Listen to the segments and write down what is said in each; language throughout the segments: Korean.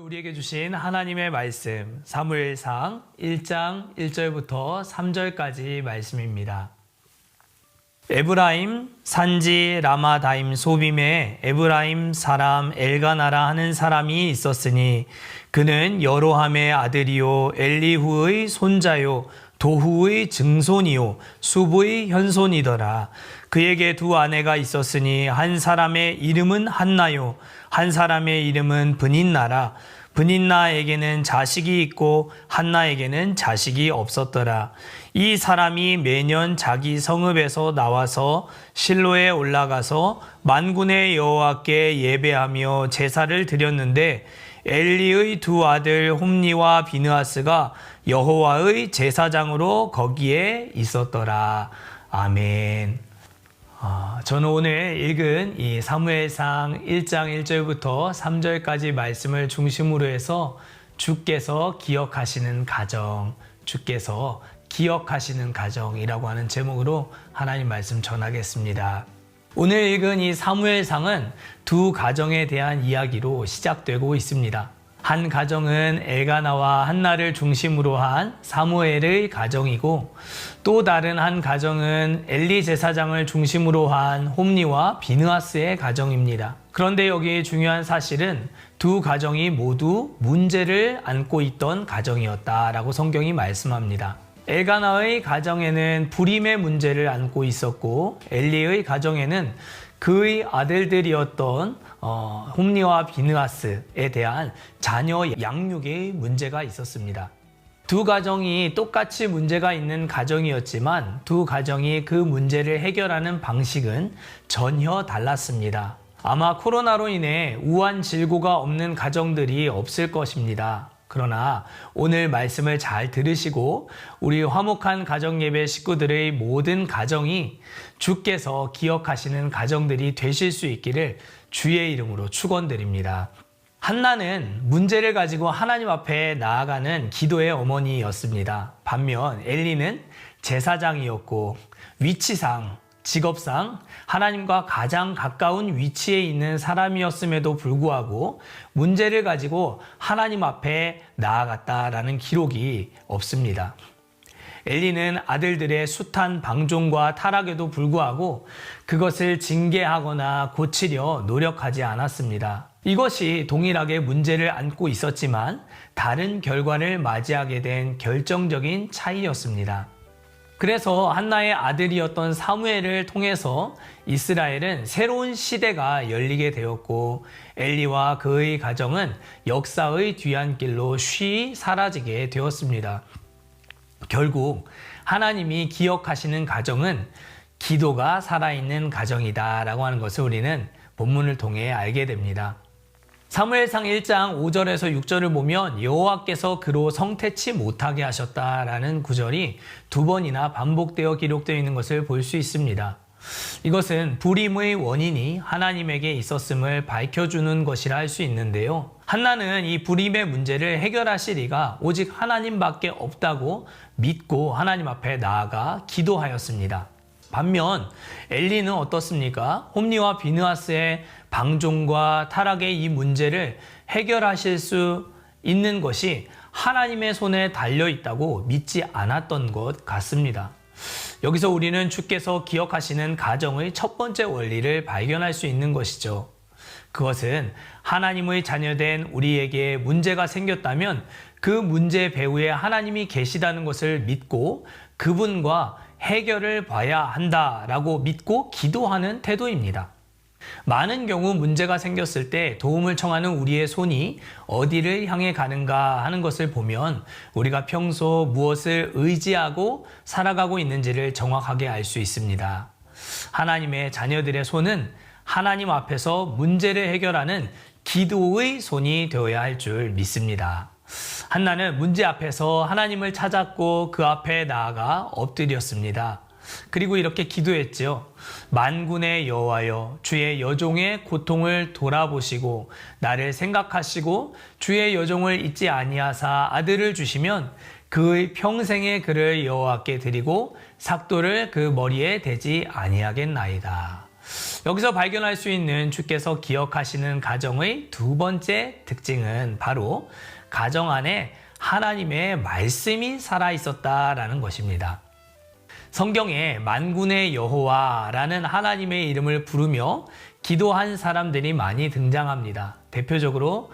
우리에게 주신 하나님의 말씀 사무엘상 1장 1절부터 3절까지 말씀입니다. 에브라임 산지 라마다임 소빔에 에브라임 사람 엘가나라 하는 사람이 있었으니 그는 여로함의 아들이요 엘리후의 손자요 도후의 증손이요 수부의 현손이더라. 그에게 두 아내가 있었으니 한 사람의 이름은 한나요 한 사람의 이름은 브닌나라. 브닌나에게는 자식이 있고 한나에게는 자식이 없었더라. 이 사람이 매년 자기 성읍에서 나와서 실로에 올라가서 만군의 여호와께 예배하며 제사를 드렸는데 엘리의 두 아들 홈니와 비느하스가 여호와의 제사장으로 거기에 있었더라. 아멘. 저는 오늘 읽은 이 사무엘상 1장 1절부터 3절까지 말씀을 중심으로 해서 주께서 기억하시는 가정, 주께서 기억하시는 가정이라고 하는 제목으로 하나님 말씀 전하겠습니다. 오늘 읽은 이 사무엘상은 두 가정에 대한 이야기로 시작되고 있습니다. 한 가정은 엘가나와 한나를 중심으로 한 사무엘의 가정이고 또 다른 한 가정은 엘리 제사장을 중심으로 한 홈니와 비느하스의 가정입니다. 그런데 여기 중요한 사실은 두 가정이 모두 문제를 안고 있던 가정이었다라고 성경이 말씀합니다. 엘가나의 가정에는 불임의 문제를 안고 있었고 엘리의 가정에는 그의 아들들이었던 홈니와 비느하스에 대한 자녀 양육의 문제가 있었습니다. 두 가정이 똑같이 문제가 있는 가정이었지만 두 가정이 그 문제를 해결하는 방식은 전혀 달랐습니다. 아마 코로나로 인해 우한 질고가 없는 가정들이 없을 것입니다. 그러나 오늘 말씀을 잘 들으시고 우리 화목한 가정예배 식구들의 모든 가정이 주께서 기억하시는 가정들이 되실 수 있기를 주의 이름으로 축원드립니다. 한나는 문제를 가지고 하나님 앞에 나아가는 기도의 어머니였습니다. 반면 엘리는 제사장이었고 위치상, 직업상 하나님과 가장 가까운 위치에 있는 사람이었음에도 불구하고 문제를 가지고 하나님 앞에 나아갔다라는 기록이 없습니다. 엘리는 아들들의 숱한 방종과 타락에도 불구하고 그것을 징계하거나 고치려 노력하지 않았습니다. 이것이 동일하게 문제를 안고 있었지만 다른 결과를 맞이하게 된 결정적인 차이였습니다. 그래서 한나의 아들이었던 사무엘을 통해서 이스라엘은 새로운 시대가 열리게 되었고 엘리와 그의 가정은 역사의 뒤안길로 쉬이 사라지게 되었습니다. 결국 하나님이 기억하시는 가정은 기도가 살아있는 가정이다 라고 하는 것을 우리는 본문을 통해 알게 됩니다. 사무엘상 1장 5절에서 6절을 보면 여호와께서 그로 성태치 못하게 하셨다라는 구절이 두 번이나 반복되어 기록되어 있는 것을 볼 수 있습니다. 이것은 불임의 원인이 하나님에게 있었음을 밝혀주는 것이라 할 수 있는데요. 한나는 이 불임의 문제를 해결하실 이가 오직 하나님밖에 없다고 믿고 하나님 앞에 나아가 기도하였습니다. 반면 엘리는 어떻습니까? 홈니와 비느하스의 방종과 타락의 이 문제를 해결하실 수 있는 것이 하나님의 손에 달려 있다고 믿지 않았던 것 같습니다. 여기서 우리는 주께서 기억하시는 가정의 첫 번째 원리를 발견할 수 있는 것이죠. 그것은 하나님의 자녀된 우리에게 문제가 생겼다면 그 문제 배후에 하나님이 계시다는 것을 믿고 그분과 해결을 봐야 한다라고 믿고 기도하는 태도입니다. 많은 경우 문제가 생겼을 때 도움을 청하는 우리의 손이 어디를 향해 가는가 하는 것을 보면 우리가 평소 무엇을 의지하고 살아가고 있는지를 정확하게 알 수 있습니다. 하나님의 자녀들의 손은 하나님 앞에서 문제를 해결하는 기도의 손이 되어야 할 줄 믿습니다. 한나는 문제 앞에서 하나님을 찾았고 그 앞에 나아가 엎드렸습니다. 그리고 이렇게 기도했죠. 만군의 여호와여, 주의 여종의 고통을 돌아보시고 나를 생각하시고 주의 여종을 잊지 아니하사 아들을 주시면 그의 평생의 그를 여호와께 드리고 삭도를 그 머리에 대지 아니하겠나이다. 여기서 발견할 수 있는 주께서 기억하시는 가정의 두 번째 특징은 바로 가정 안에 하나님의 말씀이 살아 있었다라는 것입니다. 성경에 만군의 여호와라는 하나님의 이름을 부르며 기도한 사람들이 많이 등장합니다. 대표적으로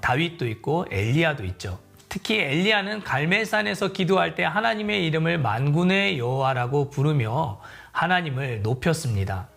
다윗도 있고 엘리야도 있죠. 특히 엘리야는 갈멜산에서 기도할 때 하나님의 이름을 만군의 여호와라고 부르며 하나님을 높였습니다.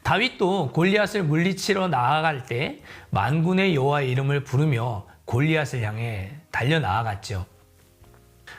다윗도 골리앗을 물리치러 나아갈 때 만군의 여호와의 이름을 부르며 골리앗을 향해 달려 나아갔죠.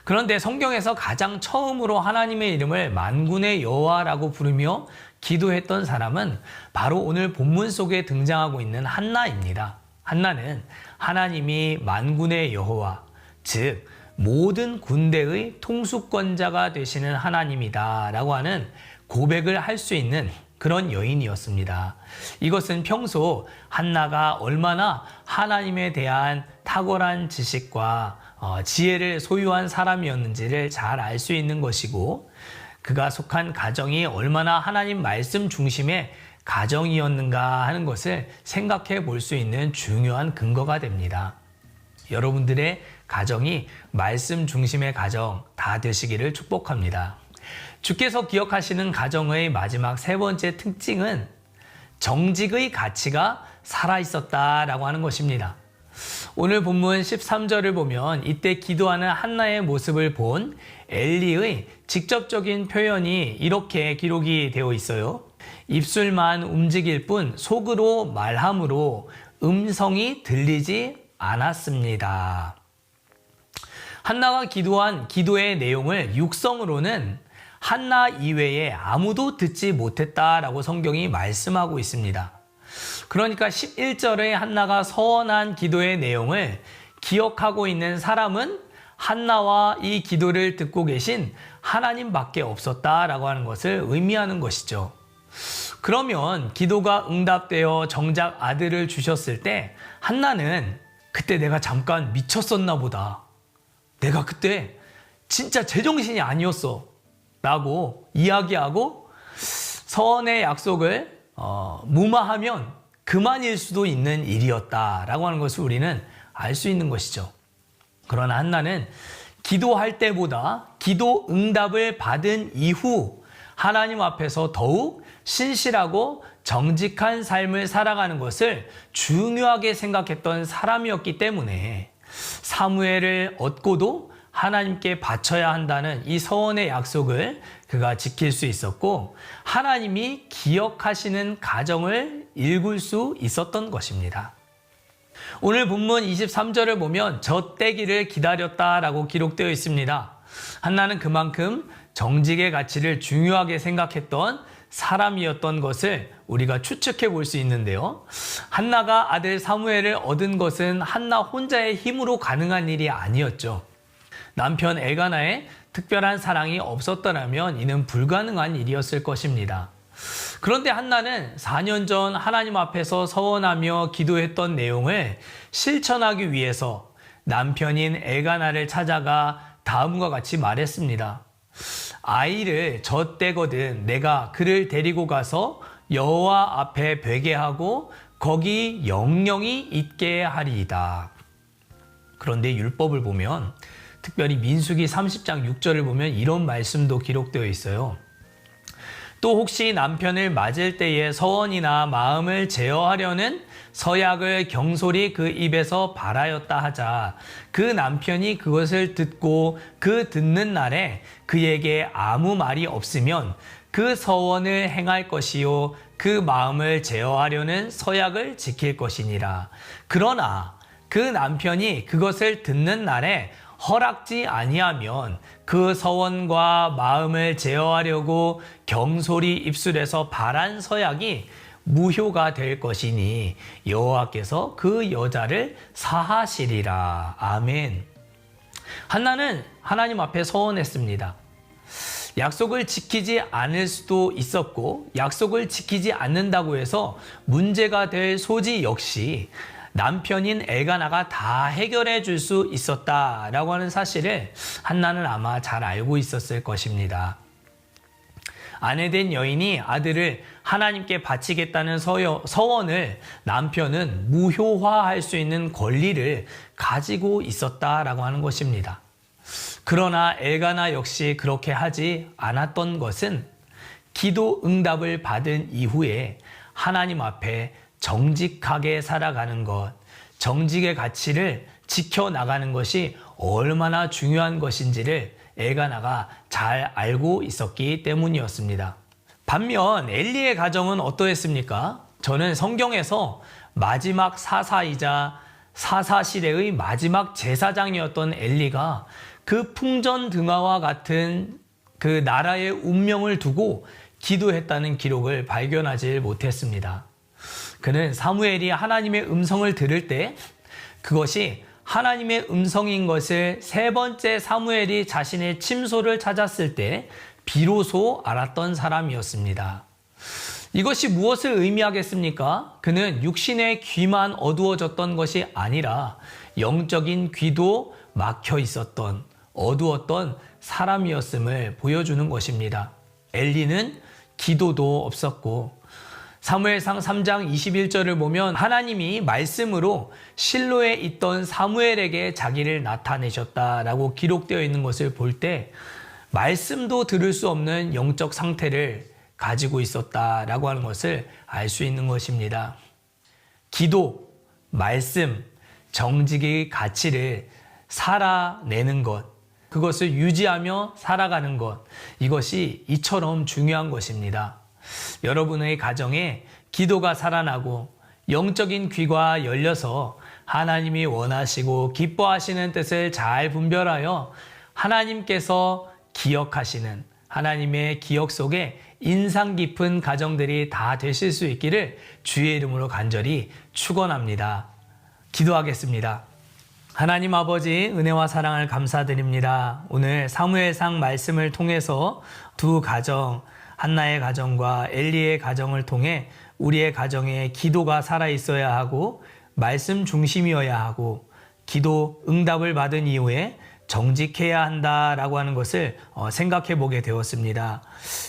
그런데 성경에서 가장 처음으로 하나님의 이름을 만군의 여호와라고 부르며 기도했던 사람은 바로 오늘 본문 속에 등장하고 있는 한나입니다. 한나는 하나님이 만군의 여호와, 즉 모든 군대의 통수권자가 되시는 하나님이다 라고 하는 고백을 할 수 있는 그런 여인이었습니다. 이것은 평소 한나가 얼마나 하나님에 대한 탁월한 지식과 지혜를 소유한 사람이었는지를 잘 알 수 있는 것이고, 그가 속한 가정이 얼마나 하나님 말씀 중심의 가정이었는가 하는 것을 생각해 볼 수 있는 중요한 근거가 됩니다. 여러분들의 가정이 말씀 중심의 가정 다 되시기를 축복합니다. 주께서 기억하시는 가정의 마지막 세 번째 특징은 정직의 가치가 살아있었다라고 하는 것입니다. 오늘 본문 13절을 보면 이때 기도하는 한나의 모습을 본 엘리의 직접적인 표현이 이렇게 기록이 되어 있어요. 입술만 움직일 뿐 속으로 말함으로 음성이 들리지 않았습니다. 한나가 기도한 기도의 내용을 육성으로는 한나 이외에 아무도 듣지 못했다라고 성경이 말씀하고 있습니다. 그러니까 11절에 한나가 서원한 기도의 내용을 기억하고 있는 사람은 한나와 이 기도를 듣고 계신 하나님밖에 없었다라고 하는 것을 의미하는 것이죠. 그러면 기도가 응답되어 정작 아들을 주셨을 때 한나는 그때 내가 잠깐 미쳤었나 보다. 내가 그때 진짜 제정신이 아니었어. 라고 이야기하고 서원의 약속을 무마하면 그만일 수도 있는 일이었다라고 하는 것을 우리는 알 수 있는 것이죠. 그러나 한나는 기도할 때보다 기도 응답을 받은 이후 하나님 앞에서 더욱 신실하고 정직한 삶을 살아가는 것을 중요하게 생각했던 사람이었기 때문에 사무엘을 얻고도 하나님께 바쳐야 한다는 이 서원의 약속을 그가 지킬 수 있었고, 하나님이 기억하시는 가정을 일굴 수 있었던 것입니다. 오늘 본문 23절을 보면 젖대기를 기다렸다라고 기록되어 있습니다. 한나는 그만큼 정직의 가치를 중요하게 생각했던 사람이었던 것을 우리가 추측해 볼 수 있는데요. 한나가 아들 사무엘을 얻은 것은 한나 혼자의 힘으로 가능한 일이 아니었죠. 남편 엘가나의 특별한 사랑이 없었더라면 이는 불가능한 일이었을 것입니다. 그런데 한나는 4년 전 하나님 앞에서 서원하며 기도했던 내용을 실천하기 위해서 남편인 엘가나를 찾아가 다음과 같이 말했습니다. 아이를 젖대거든 내가 그를 데리고 가서 여호와 앞에 베게 하고 거기 영영이 있게 하리이다. 그런데 율법을 보면, 특별히 민수기 30장 6절을 보면 이런 말씀도 기록되어 있어요. 또 혹시 남편을 맞을 때에 서원이나 마음을 제어하려는 서약을 경솔히 그 입에서 발하였다 하자. 그 남편이 그것을 듣고 그 듣는 날에 그에게 아무 말이 없으면 그 서원을 행할 것이요 그 마음을 제어하려는 서약을 지킬 것이니라. 그러나 그 남편이 그것을 듣는 날에 허락지 아니하면 그 서원과 마음을 제어하려고 경솔히 입술에서 발한 서약이 무효가 될 것이니 여호와께서 그 여자를 사하시리라. 아멘. 한나는 하나님 앞에 서원했습니다. 약속을 지키지 않을 수도 있었고, 약속을 지키지 않는다고 해서 문제가 될 소지 역시 남편인 엘가나가 다 해결해 줄 수 있었다라고 하는 사실을 한나는 아마 잘 알고 있었을 것입니다. 아내된 여인이 아들을 하나님께 바치겠다는 서원을 남편은 무효화할 수 있는 권리를 가지고 있었다라고 하는 것입니다. 그러나 엘가나 역시 그렇게 하지 않았던 것은 기도 응답을 받은 이후에 하나님 앞에 정직하게 살아가는 것, 정직의 가치를 지켜나가는 것이 얼마나 중요한 것인지를 엘가나가 잘 알고 있었기 때문이었습니다. 반면 엘리의 가정은 어떠했습니까? 저는 성경에서 마지막 사사이자 사사시대의 마지막 제사장이었던 엘리가 그 풍전등화와 같은 그 나라의 운명을 두고 기도했다는 기록을 발견하지 못했습니다. 그는 사무엘이 하나님의 음성을 들을 때 그것이 하나님의 음성인 것을 세 번째 사무엘이 자신의 침소를 찾았을 때 비로소 알았던 사람이었습니다. 이것이 무엇을 의미하겠습니까? 그는 육신의 귀만 어두워졌던 것이 아니라 영적인 귀도 막혀 있었던 어두웠던 사람이었음을 보여주는 것입니다. 엘리는 기도도 없었고 사무엘상 3장 21절을 보면 하나님이 말씀으로 실로에 있던 사무엘에게 자기를 나타내셨다라고 기록되어 있는 것을 볼 때 말씀도 들을 수 없는 영적 상태를 가지고 있었다라고 하는 것을 알 수 있는 것입니다. 기도, 말씀, 정직의 가치를 살아내는 것, 그것을 유지하며 살아가는 것, 이것이 이처럼 중요한 것입니다. 여러분의 가정에 기도가 살아나고 영적인 귀가 열려서 하나님이 원하시고 기뻐하시는 뜻을 잘 분별하여 하나님께서 기억하시는 하나님의 기억 속에 인상 깊은 가정들이 다 되실 수 있기를 주의 이름으로 간절히 축원합니다. 기도하겠습니다. 하나님 아버지, 은혜와 사랑을 감사드립니다. 오늘 사무엘상 말씀을 통해서 두 가정, 한나의 가정과 엘리의 가정을 통해 우리의 가정에 기도가 살아있어야 하고 말씀 중심이어야 하고 기도 응답을 받은 이후에 정직해야 한다라고 하는 것을 생각해 보게 되었습니다.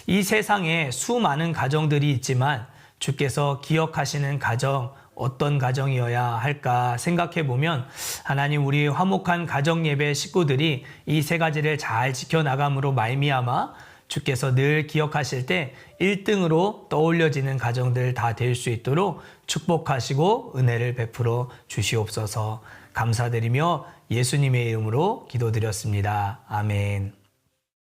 이 세상에 수많은 가정들이 있지만 주께서 기억하시는 가정, 어떤 가정이어야 할까 생각해 보면 하나님 우리 화목한 가정 예배 식구들이 이 세 가지를 잘 지켜나감으로 말미암아 주께서 늘 기억하실 때 1등으로 떠올려지는 가정들 다 될 수 있도록 축복하시고 은혜를 베풀어 주시옵소서. 감사드리며 예수님의 이름으로 기도드렸습니다. 아멘.